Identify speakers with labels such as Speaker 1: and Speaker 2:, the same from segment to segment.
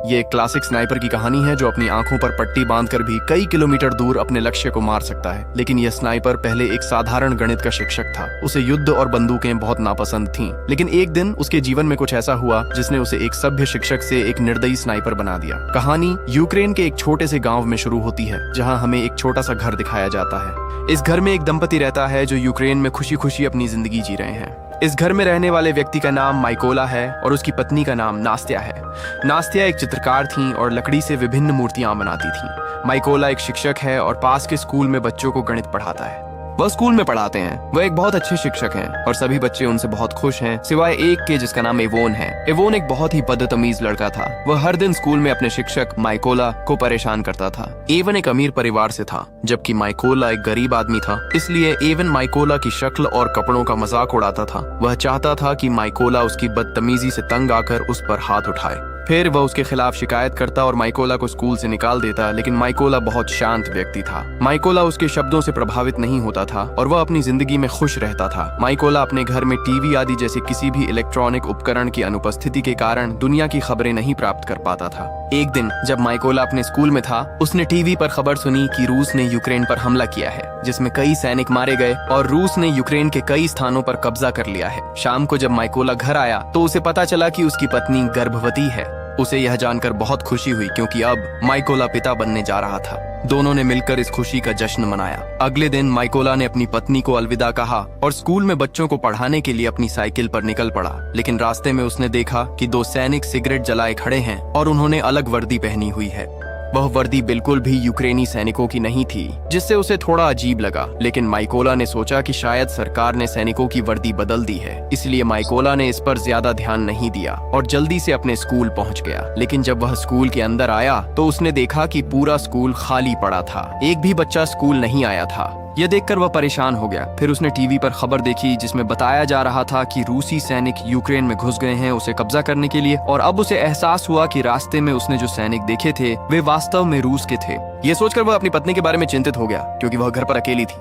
Speaker 1: ये एक classic sniper की कहानी है जो अपनी आंखों पर पट्टी बांधकर भी कई किलोमीटर दूर अपने लक्ष्य को मार सकता है। लेकिन यह स्नाइपर पहले एक साधारण गणित का शिक्षक था। उसे युद्ध और बंदूकें बहुत नापसंद थीं। लेकिन एक दिन उसके जीवन में कुछ ऐसा हुआ जिसने उसे एक सभ्य शिक्षक से एक निर्दयी स्नाइपर बना दिया। कहानी यूक्रेन के एक छोटे से गाँव में शुरू होती है, जहाँ हमें एक छोटा सा घर दिखाया जाता है। इस घर में एक दंपति रहता है जो यूक्रेन में खुशी खुशी अपनी जिंदगी जी रहे हैं। इस घर में रहने वाले व्यक्ति का नाम माइकोला है और उसकी पत्नी का नाम नास्त्या है। नास्त्या एक चित्रकार थीं और लकड़ी से विभिन्न मूर्तियां बनाती थीं। माइकोला एक शिक्षक है और पास के स्कूल में बच्चों को गणित पढ़ाता है। वह स्कूल में पढ़ाते हैं। वह एक बहुत अच्छे शिक्षक हैं और सभी बच्चे उनसे बहुत खुश हैं, सिवाय एक के जिसका नाम एवोन है। एवोन एक बहुत ही बदतमीज लड़का था। वह हर दिन स्कूल में अपने शिक्षक माइकोला को परेशान करता था। एवन एक अमीर परिवार से था, जबकि माइकोला एक गरीब आदमी था। इसलिए एवन माइकोला की शक्ल और कपड़ों का मजाक उड़ाता था। वह चाहता था कि माइकोला उसकी बदतमीजी से तंग आकर उस पर हाथ उठाए। फिर वह उसके खिलाफ शिकायत करता और माइकोला को स्कूल से निकाल देता। लेकिन माइकोला बहुत शांत व्यक्ति था। माइकोला उसके शब्दों से प्रभावित नहीं होता था और वह अपनी जिंदगी में खुश रहता था। माइकोला अपने घर में टीवी आदि जैसे किसी भी इलेक्ट्रॉनिक उपकरण की अनुपस्थिति के कारण दुनिया की खबरें नहीं प्राप्त कर पाता था। एक दिन जब माइकोला अपने स्कूल में था, उसने टीवी पर खबर सुनी कि रूस ने यूक्रेन पर हमला किया है, जिसमें कई सैनिक मारे गए और रूस ने यूक्रेन के कई स्थानों पर कब्जा कर लिया है। शाम को जब माइकोला घर आया तो उसे पता चला कि उसकी पत्नी गर्भवती है। उसे यह जानकर बहुत खुशी हुई क्योंकि अब माइकोला पिता बनने जा रहा था। दोनों ने मिलकर इस खुशी का जश्न मनाया। अगले दिन माइकोला ने अपनी पत्नी को अलविदा कहा और स्कूल में बच्चों को पढ़ाने के लिए अपनी साइकिल पर निकल पड़ा। लेकिन रास्ते में उसने देखा कि दो सैनिक सिगरेट जलाए खड़े हैं और उन्होंने अलग वर्दी पहनी हुई है। वह वर्दी बिल्कुल भी यूक्रेनी सैनिकों की नहीं थी, जिससे उसे थोड़ा अजीब लगा। लेकिन माइकोला ने सोचा कि शायद सरकार ने सैनिकों की वर्दी बदल दी है, इसलिए माइकोला ने इस पर ज्यादा ध्यान नहीं दिया और जल्दी से अपने स्कूल पहुंच गया। लेकिन जब वह स्कूल के अंदर आया तो उसने देखा कि पूरा स्कूल खाली पड़ा था। एक भी बच्चा स्कूल नहीं आया था। यह देखकर वह परेशान हो गया। फिर उसने टीवी पर खबर देखी जिसमें बताया जा रहा था कि रूसी सैनिक यूक्रेन में घुस गए हैं उसे कब्जा करने के लिए। और अब उसे एहसास हुआ कि रास्ते में उसने जो सैनिक देखे थे वे वास्तव में रूस के थे। यह सोचकर वह अपनी पत्नी के बारे में चिंतित हो गया, क्योंकि वह घर पर अकेली थी।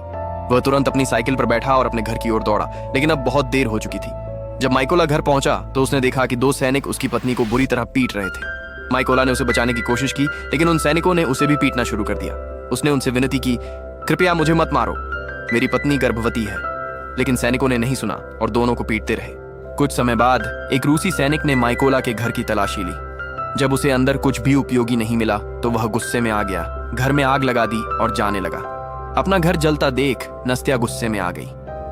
Speaker 1: वह तुरंत अपनी साइकिल पर बैठा और अपने घर की ओर दौड़ा, लेकिन अब बहुत देर हो चुकी थी। जब माइकोला घर पहुंचा तो उसने देखा कि दो सैनिक उसकी पत्नी को बुरी तरह पीट रहे थे। माइकोला ने उसे बचाने की कोशिश की, लेकिन उन सैनिकों ने उसे भी पीटना शुरू कर दिया। उसने उनसे विनती की, कृपया मुझे मत मारो, मेरी पत्नी गर्भवती है। लेकिन सैनिकों ने नहीं सुना और दोनों को पीटते रहे। कुछ समय बाद एक रूसी सैनिक ने माइकोला के घर की तलाशी ली। जब उसे अंदर कुछ भी उपयोगी नहीं मिला तो वह गुस्से में आ गया, घर में आग लगा दी और जाने लगा। अपना घर जलता देख नास्त्या गुस्से में आ गई।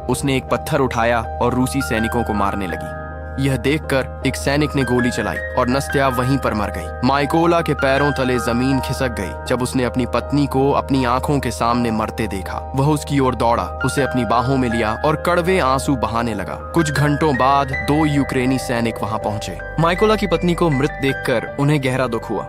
Speaker 1: उसने एक पत्थर उठाया और रूसी सैनिकों को मारने लगी। यह देखकर एक सैनिक ने गोली चलाई और नास्त्या वहीं पर मर गई। माइकोला के पैरों तले जमीन खिसक गई जब उसने अपनी पत्नी को अपनी आंखों के सामने मरते देखा। वह उसकी ओर दौड़ा, उसे अपनी बाहों में लिया और कड़वे आंसू बहाने लगा। कुछ घंटों बाद दो यूक्रेनी सैनिक वहां पहुंचे। माइकोला की पत्नी को मृत देखकर उन्हें गहरा दुख हुआ।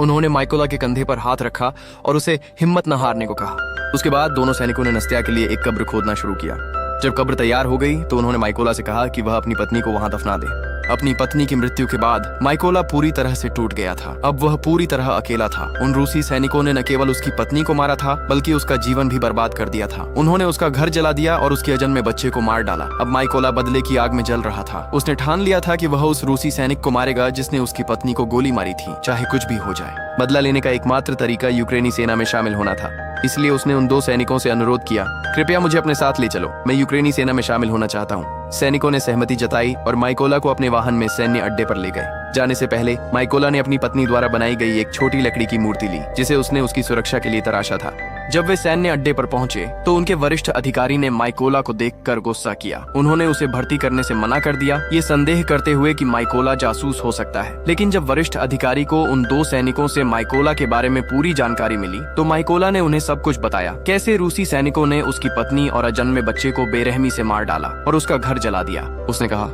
Speaker 1: उन्होंने माइकोला के कंधे पर हाथ रखा और उसे हिम्मत न हारने को कहा। उसके बाद दोनों सैनिकों ने नास्त्या के लिए एक कब्र खोदना शुरू किया। जब कब्र तैयार हो गई तो उन्होंने माइकोला से कहा कि वह अपनी पत्नी को वहां दफना दे। अपनी पत्नी की मृत्यु के बाद माइकोला पूरी तरह से टूट गया था। अब वह पूरी तरह अकेला था। उन रूसी सैनिकों ने न केवल उसकी पत्नी को मारा था, बल्कि उसका जीवन भी बर्बाद कर दिया था। उन्होंने उसका घर जला दिया और उसके अजन्मे बच्चे को मार डाला। अब माइकोला बदले की आग में जल रहा था। उसने ठान लिया था कि वह उस रूसी सैनिक को मारेगा जिसने उसकी पत्नी को गोली मारी थी, चाहे कुछ भी हो जाए। बदला लेने का एकमात्र तरीका यूक्रेनी सेना में शामिल होना था। इसलिए उसने उन दो सैनिकों से अनुरोध किया, कृपया मुझे अपने साथ ले चलो, मैं यूक्रेनी सेना में शामिल होना चाहता हूँ। सैनिकों ने सहमति जताई और माइकोला को अपने वाहन में सैन्य अड्डे पर ले गए। जाने से पहले माइकोला ने अपनी पत्नी द्वारा बनाई गई एक छोटी लकड़ी की मूर्ति ली, जिसे उसने उसकी सुरक्षा के लिए तराशा था। जब वे सैन्य अड्डे पर पहुंचे तो उनके वरिष्ठ अधिकारी ने माइकोला को देखकर गुस्सा किया। उन्होंने उसे भर्ती करने से मना कर दिया, ये संदेह करते हुए कि माइकोला जासूस हो सकता है। लेकिन जब वरिष्ठ अधिकारी को उन दो सैनिकों से माइकोला के बारे में पूरी जानकारी मिली तो माइकोला ने उन्हें सब कुछ बताया, कैसे रूसी सैनिकों ने उसकी पत्नी और अजन्मे बच्चे को बेरहमी से मार डाला और उसका घर जला दिया। उसने कहा,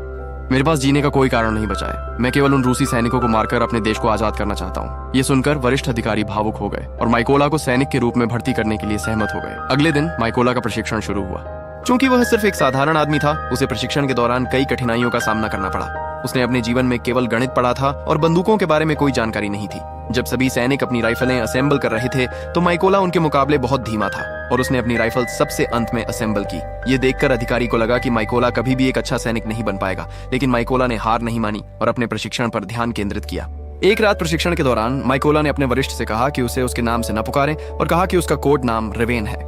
Speaker 1: मेरे पास जीने का कोई कारण नहीं बचा है, मैं केवल उन रूसी सैनिकों को मारकर अपने देश को आजाद करना चाहता हूँ। ये सुनकर वरिष्ठ अधिकारी भावुक हो गए और माइकोला को सैनिक के रूप में भर्ती करने के लिए सहमत हो गए। अगले दिन माइकोला का प्रशिक्षण शुरू हुआ। चूंकि वह सिर्फ एक साधारण आदमी था, उसे प्रशिक्षण के दौरान कई कठिनाइयों का सामना करना पड़ा। उसने अपने जीवन में केवल गणित पढ़ा था और बंदूकों के बारे में कोई जानकारी नहीं थी। जब सभी सैनिक अपनी राइफलें असेंबल कर रहे थे तो माइकोला उनके मुकाबले बहुत धीमा था और उसने अपनी राइफल सबसे अंत में असेंबल की। ये देखकर अधिकारी को लगा कि माइकोला कभी भी एक अच्छा सैनिक नहीं बन पाएगा, लेकिन माइकोला ने हार नहीं मानी और अपने प्रशिक्षण पर ध्यान केंद्रित किया। एक रात प्रशिक्षण के दौरान माइकोला ने अपने वरिष्ठ से कहा कि उसे उसके नाम से न पुकारें और कहा कि उसका कोड नाम रेवेन है।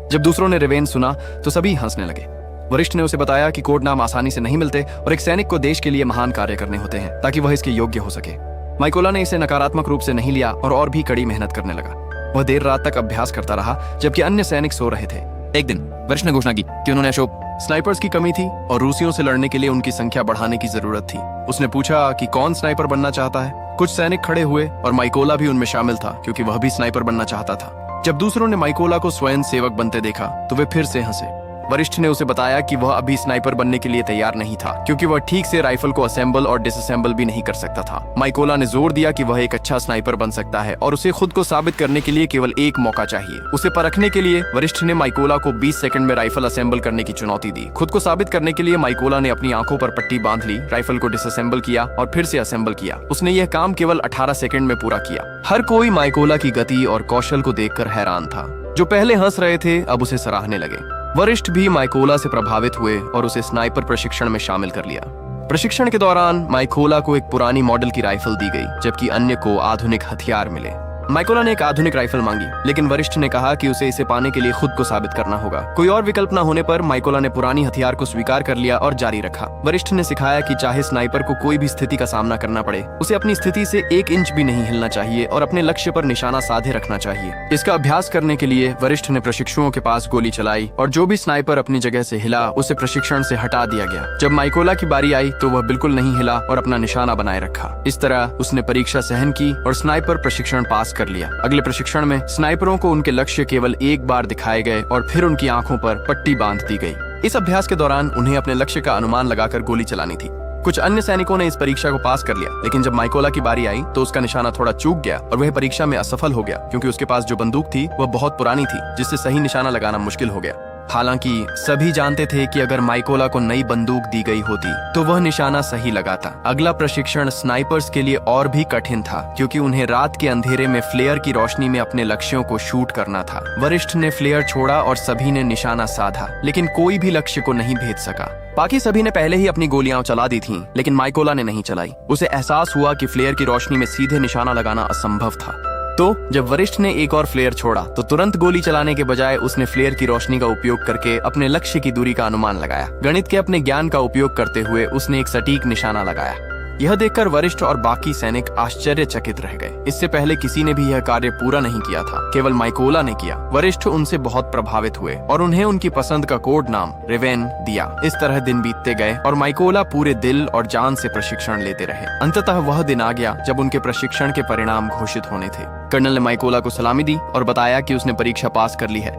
Speaker 1: जब दूसरों ने रेवेन सुना तो सभी हंसने लगे। वरिष्ठ ने उसे बताया कि कोड नाम आसानी से नहीं मिलते और एक सैनिक को देश के लिए महान कार्य करने होते हैं ताकि वह इसके योग्य हो सके। माइकोला ने इसे नकारात्मक रूप से नहीं लिया और भी कड़ी मेहनत करने लगा। वह देर रात तक अभ्यास करता रहा जबकि अन्य सैनिक सो रहे थे। एक दिन वरिष्ठ ने घोषणा की कि उन्होंने स्नाइपर्स की कमी थी और रूसियों से लड़ने के लिए उनकी संख्या बढ़ाने की जरूरत थी। उसने पूछा कि कौन स्नाइपर बनना चाहता है। कुछ सैनिक खड़े हुए और माइकोला भी उनमें शामिल था क्योंकि वह भी स्नाइपर बनना चाहता था। जब दूसरों ने माइकोला को स्वयं सेवक बनते देखा तो वे फिर से हंसे। वरिष्ठ ने उसे बताया कि वह अभी स्नाइपर बनने के लिए तैयार नहीं था क्योंकि वह ठीक से राइफल को असेंबल और डिसअसेंबल भी नहीं कर सकता था। माइकोला ने जोर दिया कि वह एक अच्छा स्नाइपर बन सकता है और उसे खुद को साबित करने के लिए केवल एक मौका चाहिए। उसे परखने के लिए वरिष्ठ ने माइकोला को 20 सेकंड में राइफल असेंबल करने की चुनौती दी। खुद को साबित करने के लिए माइकोला ने अपनी आंखों पर पट्टी बांध ली, राइफल को डिसअसेंबल किया और फिर से असेंबल किया। उसने यह काम केवल 18 सेकंड में पूरा किया। हर कोई माइकोला की गति और कौशल को देखकर हैरान था। जो पहले हंस रहे थे अब उसे सराहने लगे। वरिष्ठ भी माइकोला से प्रभावित हुए और उसे स्नाइपर प्रशिक्षण में शामिल कर लिया। प्रशिक्षण के दौरान माइकोला को एक पुरानी मॉडल की राइफल दी गई जबकि अन्य को आधुनिक हथियार मिले। माइकोला ने एक आधुनिक राइफल मांगी लेकिन वरिष्ठ ने कहा कि उसे इसे पाने के लिए खुद को साबित करना होगा। कोई और विकल्प न होने पर माइकोला ने पुरानी हथियार को स्वीकार कर लिया और जारी रखा। वरिष्ठ ने सिखाया कि चाहे स्नाइपर को कोई भी स्थिति का सामना करना पड़े, उसे अपनी स्थिति से 1 इंच भी नहीं हिलना चाहिए और अपने लक्ष्य पर निशाना साधे रखना चाहिए। इसका अभ्यास करने के लिए वरिष्ठ ने प्रशिक्षुओं के पास गोली चलाई और जो भी स्नाइपर अपनी जगह से हिला उसे प्रशिक्षण से हटा दिया गया। जब माइकोला की बारी आई तो वह बिल्कुल नहीं हिला और अपना निशाना बनाए रखा। इस तरह उसने परीक्षा सहन की और स्नाइपर प्रशिक्षण पास कर लिया। अगले प्रशिक्षण में स्नाइपरों को उनके लक्ष्य केवल एक बार दिखाए गए और फिर उनकी आंखों पर पट्टी बांध दी गई। इस अभ्यास के दौरान उन्हें अपने लक्ष्य का अनुमान लगाकर गोली चलानी थी। कुछ अन्य सैनिकों ने इस परीक्षा को पास कर लिया लेकिन जब माइकोला की बारी आई तो उसका निशाना थोड़ा चूक गया और वह परीक्षा में असफल हो गया क्योंकि उसके पास जो बंदूक थी वह बहुत पुरानी थी जिससे सही निशाना लगाना मुश्किल हो गया। हालांकि सभी जानते थे कि अगर माइकोला को नई बंदूक दी गई होती तो वह निशाना सही लगाता। अगला प्रशिक्षण स्नाइपर्स के लिए और भी कठिन था क्योंकि उन्हें रात के अंधेरे में फ्लेयर की रोशनी में अपने लक्ष्यों को शूट करना था। वरिष्ठ ने फ्लेयर छोड़ा और सभी ने निशाना साधा लेकिन कोई भी लक्ष्य को नहीं भेद सका। बाकी सभी ने पहले ही अपनी गोलियां चला दी थीं, लेकिन माइकोला ने नहीं चलाई। उसे एहसास हुआ कि फ्लेयर की रोशनी में सीधे निशाना लगाना असंभव था। तो जब वरिष्ठ ने एक और फ्लेयर छोड़ा तो तुरंत गोली चलाने के बजाय उसने फ्लेयर की रोशनी का उपयोग करके अपने लक्ष्य की दूरी का अनुमान लगाया। गणित के अपने ज्ञान का उपयोग करते हुए उसने एक सटीक निशाना लगाया। यह देखकर वरिष्ठ और बाकी सैनिक आश्चर्यचकित रह गए। इससे पहले किसी ने भी यह कार्य पूरा नहीं किया था, केवल माइकोला ने किया। वरिष्ठ उनसे बहुत प्रभावित हुए और उन्हें उनकी पसंद का कोड नाम रेवेन दिया। इस तरह दिन बीतते गए और माइकोला पूरे दिल और जान से प्रशिक्षण लेते रहे। अंततः वह दिन आ गया जब उनके प्रशिक्षण के परिणाम घोषित होने थे। कर्नल ने माइकोला को सलामी दी और बताया कि उसने परीक्षा पास कर ली है।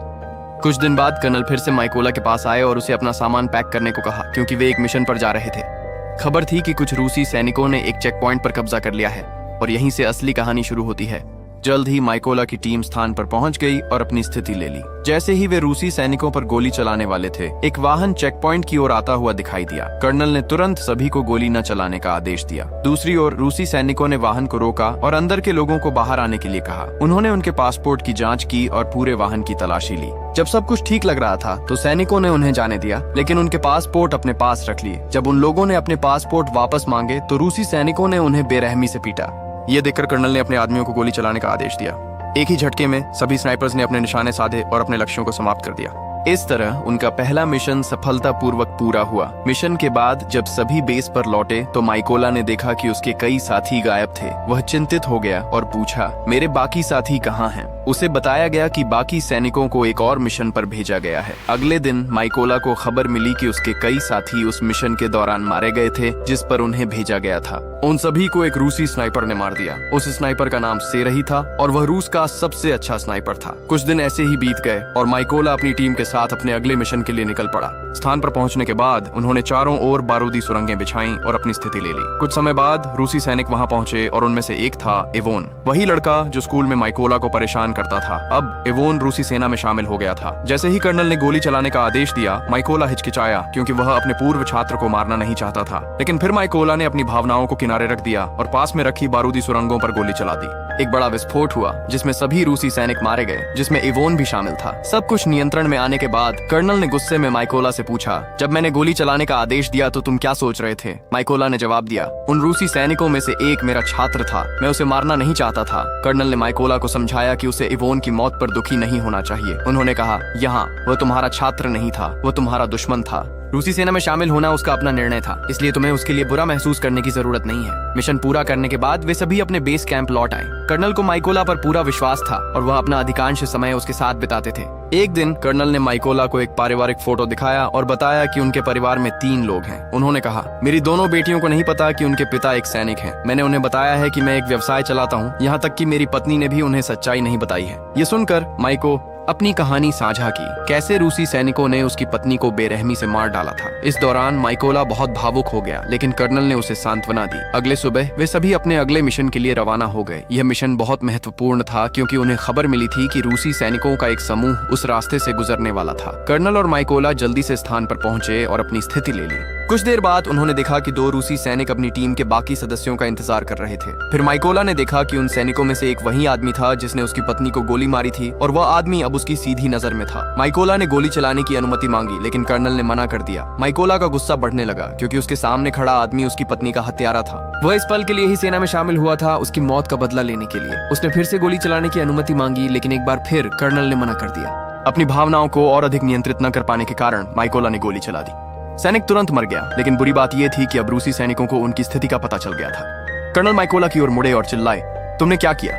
Speaker 1: कुछ दिन बाद कर्नल फिर से माइकोला के पास आए और उसे अपना सामान पैक करने को कहा क्योंकि वे एक मिशन पर जा रहे थे। खबर थी कि कुछ रूसी सैनिकों ने एक चेक पॉइंट पर कब्जा कर लिया है और यहीं से असली कहानी शुरू होती है। जल्द ही माइकोला की टीम स्थान पर पहुंच गई और अपनी स्थिति ले ली। जैसे ही वे रूसी सैनिकों पर गोली चलाने वाले थे, एक वाहन चेक पॉइंट की ओर आता हुआ दिखाई दिया। कर्नल ने तुरंत सभी को गोली न चलाने का आदेश दिया। दूसरी ओर रूसी सैनिकों ने वाहन को रोका और अंदर के लोगों को बाहर आने के लिए कहा। उन्होंने उनके पासपोर्ट की जांच की और पूरे वाहन की तलाशी ली। जब सब कुछ ठीक लग रहा था तो सैनिकों ने उन्हें जाने दिया, लेकिन उनके पासपोर्ट अपने पास रख लिए। जब उन लोगों ने अपने पासपोर्ट वापस मांगे तो रूसी सैनिकों ने उन्हें बेरहमी से पीटा। ये देखकर कर्नल ने अपने आदमियों को गोली चलाने का आदेश दिया। एक ही झटके में सभी स्नाइपर्स ने अपने निशाने साधे और अपने लक्ष्यों को समाप्त कर दिया। इस तरह उनका पहला मिशन सफलतापूर्वक पूरा हुआ। मिशन के बाद जब सभी बेस पर लौटे तो माइकोला ने देखा कि उसके कई साथी गायब थे। वह चिंतित हो गया और पूछा, मेरे बाकी साथी कहाँ हैं? उसे बताया गया कि बाकी सैनिकों को एक और मिशन पर भेजा गया है। अगले दिन माइकोला को खबर मिली कि उसके कई साथी उस मिशन के दौरान मारे गए थे जिस पर उन्हें भेजा गया था। उन सभी को एक रूसी स्नाइपर ने मार दिया। उस स्नाइपर का नाम सेरही था और वह रूस का सबसे अच्छा स्नाइपर था। कुछ दिन ऐसे ही बीत गए और माइकोला अपनी टीम के साथ अपने अगले मिशन के लिए निकल पड़ा। स्थान पर पहुंचने के बाद उन्होंने चारों ओर बारूदी सुरंगें बिछाईं और अपनी स्थिति ले ली। कुछ समय बाद रूसी सैनिक वहां पहुंचे और उनमें से एक था एवोन, वही लड़का जो स्कूल में माइकोला को परेशान करता था। अब एवोन रूसी सेना में शामिल हो गया था। जैसे ही कर्नल ने गोली चलाने का आदेश दिया, माइकोला हिचकिचाया क्योंकि वह अपने पूर्व छात्र को मारना नहीं चाहता था। लेकिन फिर माइकोला ने अपनी भावनाओं को किनारे रख दिया और पास में रखी बारूदी सुरंगों पर गोली चला दी। एक बड़ा विस्फोट हुआ जिसमें सभी रूसी सैनिक मारे गए, जिसमें एवोन भी शामिल था। सब कुछ नियंत्रण में आने के बाद कर्नल ने गुस्से में माइकोला से से पूछा, जब मैंने गोली चलाने का आदेश दिया तो तुम क्या सोच रहे थे? माइकोला ने जवाब दिया, उन रूसी सैनिकों में से एक मेरा छात्र था, मैं उसे मारना नहीं चाहता था। कर्नल ने माइकोला को समझाया कि उसे इवोन की मौत पर दुखी नहीं होना चाहिए। उन्होंने कहा, यहाँ वह तुम्हारा छात्र नहीं था, वह तुम्हारा दुश्मन था। रूसी सेना में शामिल होना उसका अपना निर्णय था, इसलिए तुम्हें उसके लिए बुरा महसूस करने की जरूरत नहीं है। मिशन पूरा करने के बाद वे सभी अपने बेस कैंप लौट आए। कर्नल को माइकोला पर पूरा विश्वास था और वह अपना अधिकांश समय उसके साथ बिताते थे। एक दिन कर्नल ने माइकोला को एक पारिवारिक फोटो दिखाया और बताया कि उनके परिवार में 3 लोग हैं। उन्होंने कहा, मेरी दोनों बेटियों को नहीं पता कि उनके पिता एक सैनिक हैं। मैंने उन्हें बताया है कि मैं एक व्यवसाय चलाता हूँ, यहाँ तक कि मेरी पत्नी ने भी उन्हें सच्चाई नहीं बताई है। ये सुनकर माइको अपनी कहानी साझा की, कैसे रूसी सैनिकों ने उसकी पत्नी को बेरहमी से मार डाला था। इस दौरान माइकोला बहुत भावुक हो गया, लेकिन कर्नल ने उसे सांत्वना दी। अगले सुबह वे सभी अपने अगले मिशन के लिए रवाना हो गए। यह मिशन बहुत महत्वपूर्ण था क्योंकि उन्हें खबर मिली थी कि रूसी सैनिकों का एक समूह उस रास्ते से गुजरने वाला था। कर्नल और माइकोला जल्दी से स्थान पर पहुंचे और अपनी स्थिति ले ली। कुछ देर बाद उन्होंने देखा कि 2 रूसी सैनिक अपनी टीम के बाकी सदस्यों का इंतजार कर रहे थे। फिर माइकोला ने देखा कि उन सैनिकों में से एक वही आदमी था जिसने उसकी पत्नी को गोली मारी थी और वह आदमी अब उसकी सीधी नजर में था। माइकोला ने गोली चलाने की अनुमति मांगी, लेकिन कर्नल ने मना कर दिया। माइकोला का गुस्सा बढ़ने लगा क्योंकि उसके सामने खड़ा आदमी उसकी पत्नी का हत्यारा था। वह इस पल के लिए ही सेना में शामिल हुआ था, उसकी मौत का बदला लेने के लिए। उसने फिर से गोली चलाने की अनुमति मांगी, लेकिन एक बार फिर कर्नल ने मना कर दिया। अपनी भावनाओं को और अधिक नियंत्रित न कर पाने के कारण माइकोला ने गोली चला दी। सैनिक तुरंत मर गया, लेकिन बुरी बात यह थी कि अब रूसी सैनिकों को उनकी स्थिति का पता चल गया था। कर्नल माइकोला की ओर मुड़े और चिल्लाए, तुमने क्या किया?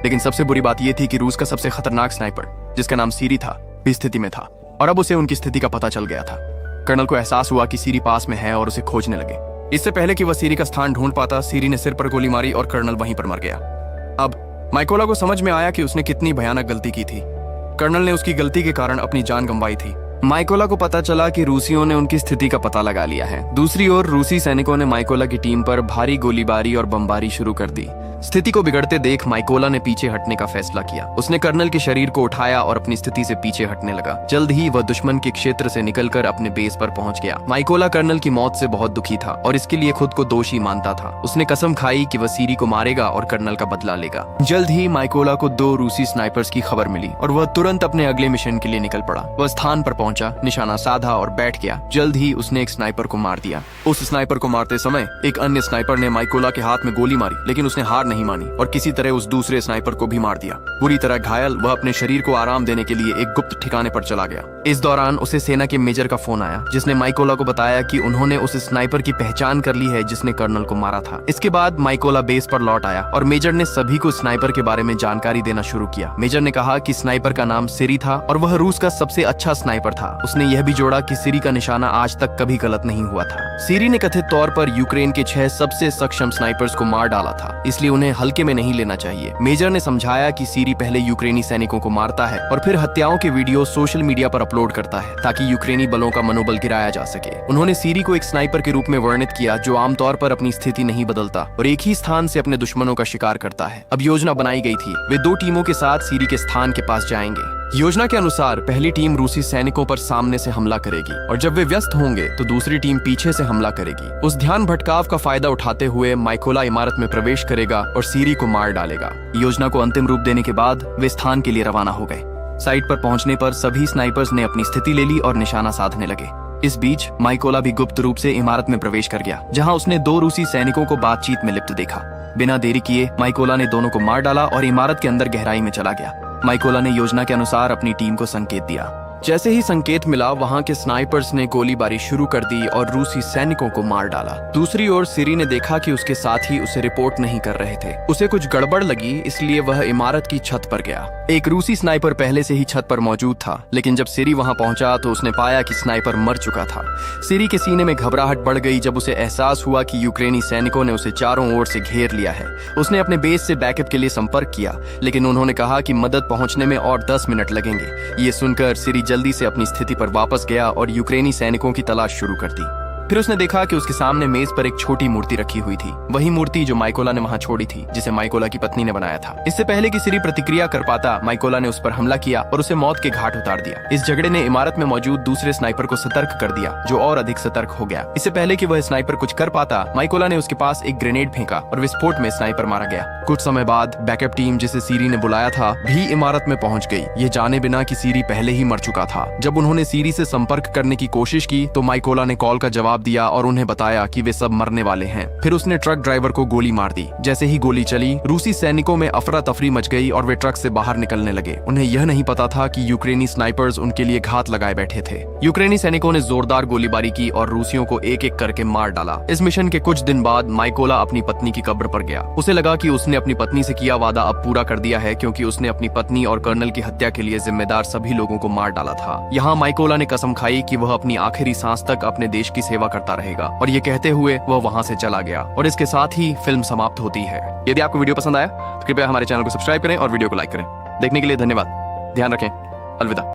Speaker 1: लेकिन सबसे बुरी बात यह थी कि रूस का सबसे खतरनाक स्नाइपर, जिसका नाम सीरी था, भी स्थिति में था और अब उसे उनकी स्थिति का पता चल गया था। कर्नल को एहसास हुआ कि सीरी पास में है और उसे खोजने लगे। इससे पहले कि वह सीरी का स्थान ढूंढ पाता, सीरी ने सिर पर गोली मारी और कर्नल वहीं पर मर गया। अब माइकोला को समझ में आया कि उसने कितनी भयानक गलती की थी। कर्नल ने उसकी गलती के कारण अपनी जान गंवाई थी। माइकोला को पता चला कि रूसियों ने उनकी स्थिति का पता लगा लिया है। दूसरी ओर रूसी सैनिकों ने माइकोला की टीम पर भारी गोलीबारी और बमबारी शुरू कर दी। स्थिति को बिगड़ते देख माइकोला ने पीछे हटने का फैसला किया। उसने कर्नल के शरीर को उठाया और अपनी स्थिति से पीछे हटने लगा। जल्द ही वह दुश्मन के क्षेत्र से निकलकर अपने बेस पर पहुंच गया। माइकोला कर्नल की मौत से बहुत दुखी था और इसके लिए खुद को दोषी मानता था। उसने कसम खाई कि वह सीरी को मारेगा और कर्नल का बदला लेगा। जल्द ही माइकोला को 2 रूसी स्नाइपर्स की खबर मिली और वह तुरंत अपने अगले मिशन के लिए निकल पड़ा। वह स्थान पर पहुंचा, निशाना साधा और बैठ गया। जल्द ही उसने एक स्नाइपर को मार दिया। उस स्नाइपर को मारते समय एक अन्य स्नाइपर ने माइकोला के हाथ में गोली मारी, लेकिन उसने हार नहीं मानी और किसी तरह उस दूसरे स्नाइपर को भी मार दिया। बुरी तरह घायल वह अपने शरीर को आराम देने के लिए एक गुप्त ठिकाने पर चला गया। इस दौरान उसे सेना के मेजर का फोन आया, जिसने माइकोला को बताया कि उन्होंने उस स्नाइपर की पहचान कर ली है जिसने कर्नल को मारा था। इसके बाद माइकोला बेस पर लौट आया और मेजर ने सभी को स्नाइपर के बारे में जानकारी देना शुरू किया। मेजर ने कहा कि स्नाइपर का नाम सीरी था और वह रूस का सबसे अच्छा स्नाइपर था। उसने यह भी जोड़ा कि सीरी का निशाना आज तक कभी गलत नहीं हुआ था। सीरी ने कथित तौर पर यूक्रेन के 6 सबसे सक्षम स्नाइपर्स को मार डाला था, इसलिए उन्हें हल्के में नहीं लेना चाहिए। मेजर ने समझाया कि सीरी पहले यूक्रेनी सैनिकों को मारता है और फिर हत्याओं के वीडियो सोशल मीडिया पर अपलोड करता है ताकि यूक्रेनी बलों का मनोबल गिराया जा सके। उन्होंने सीरी को एक स्नाइपर के रूप में वर्णित किया जो आमतौर पर अपनी स्थिति नहीं बदलता और एक ही स्थान से अपने दुश्मनों का शिकार करता है। अब योजना बनाई गई थी, वे 2 टीमों के साथ सीरी के स्थान के पास जाएंगे। योजना के अनुसार पहली टीम रूसी सैनिकों पर सामने से हमला करेगी और जब वे व्यस्त होंगे तो दूसरी टीम पीछे से हमला करेगी। उस ध्यान भटकाव का फायदा उठाते हुए माइकोला इमारत में प्रवेश करेगा और सीरी को मार डालेगा। योजना को अंतिम रूप देने के बाद वे स्थान के लिए रवाना हो गए। साइट पर पहुंचने पर सभी स्नाइपर्स ने अपनी स्थिति ले ली और निशाना साधने लगे। इस बीच माइकोला भी गुप्त रूप से इमारत में प्रवेश कर गया, जहां उसने 2 रूसी सैनिकों को बातचीत में लिप्त देखा। बिना देरी किए माइकोला ने दोनों को मार डाला और इमारत के अंदर गहराई में चला गया। माइकोला ने योजना के अनुसार अपनी टीम को संकेत दिया। जैसे ही संकेत मिला, वहां के स्नाइपर्स ने गोलीबारी शुरू कर दी और रूसी सैनिकों को मार डाला। दूसरी ओर सीरी ने देखा कि उसके साथी उसे रिपोर्ट नहीं कर रहे थे। उसे कुछ गड़बड़ लगी, इसलिए वह इमारत की छत पर गया। एक रूसी स्नाइपर पहले से ही छत पर मौजूद था, लेकिन जब सीरी वहां पहुंचा तो उसने पाया कि स्नाइपर मर चुका था। सीरी के सीने में घबराहट बढ़ गई जब उसे एहसास हुआ कि यूक्रेनी सैनिकों ने उसे चारों ओर से घेर लिया है। उसने अपने बेस से बैकअप के लिए संपर्क किया, लेकिन उन्होंने कहा कि मदद पहुंचने में और 10 मिनट लगेंगे। ये सुनकर सीरी जल्दी से अपनी स्थिति पर वापस गया और यूक्रेनी सैनिकों की तलाश शुरू कर दी। फिर उसने देखा कि उसके सामने मेज पर एक छोटी मूर्ति रखी हुई थी, वही मूर्ति जो माइकोला ने वहाँ छोड़ी थी, जिसे माइकोला की पत्नी ने बनाया था। इससे पहले कि सिरी प्रतिक्रिया कर पाता, माइकोला ने उस पर हमला किया और उसे मौत के घाट उतार दिया। इस झगड़े ने इमारत में मौजूद दूसरे स्नाइपर को सतर्क कर दिया, जो और अधिक सतर्क हो गया। इससे पहले कि वह स्नाइपर कुछ कर पाता, माइकोला ने उसके पास एक ग्रेनेड फेंका और विस्फोट में स्नाइपर मारा गया। कुछ समय बाद बैकअप टीम, जिसे सीरी ने बुलाया था, भी इमारत में पहुंच गई, ये जाने बिना कि सीरी पहले ही मर चुका था। जब उन्होंने सीरी से संपर्क करने की कोशिश की तो माइकोला ने कॉल का जवाब दिया और उन्हें बताया कि वे सब मरने वाले हैं। फिर उसने ट्रक ड्राइवर को गोली मार दी। जैसे ही गोली चली, रूसी सैनिकों में अफरा तफरी मच गई और वे ट्रक से बाहर निकलने लगे। उन्हें यह नहीं पता था कि यूक्रेनी स्नाइपर्स उनके लिए घात लगाए बैठे थे। यूक्रेनी सैनिकों ने जोरदार गोलीबारी की और रूसियों को एक एक करके मार डाला। इस मिशन के कुछ दिन बाद माइकोला अपनी पत्नी की कब्र पर गया। उसे लगा कि उसने अपनी पत्नी से किया वादा अब पूरा कर दिया है, क्योंकि उसने अपनी पत्नी और कर्नल की हत्या के लिए जिम्मेदार सभी लोगों को मार डाला था। यहाँ माइकोला ने कसम खाई कि वह अपनी आखिरी सांस तक अपने देश की सेवा करता रहेगा, और ये कहते हुए वह वहाँ से चला गया। और इसके साथ ही फिल्म समाप्त होती है। यदि आपको वीडियो पसंद आया तो कृपया हमारे चैनल को सब्सक्राइब करें और वीडियो को लाइक करें। देखने के लिए धन्यवाद। ध्यान रखें। अलविदा।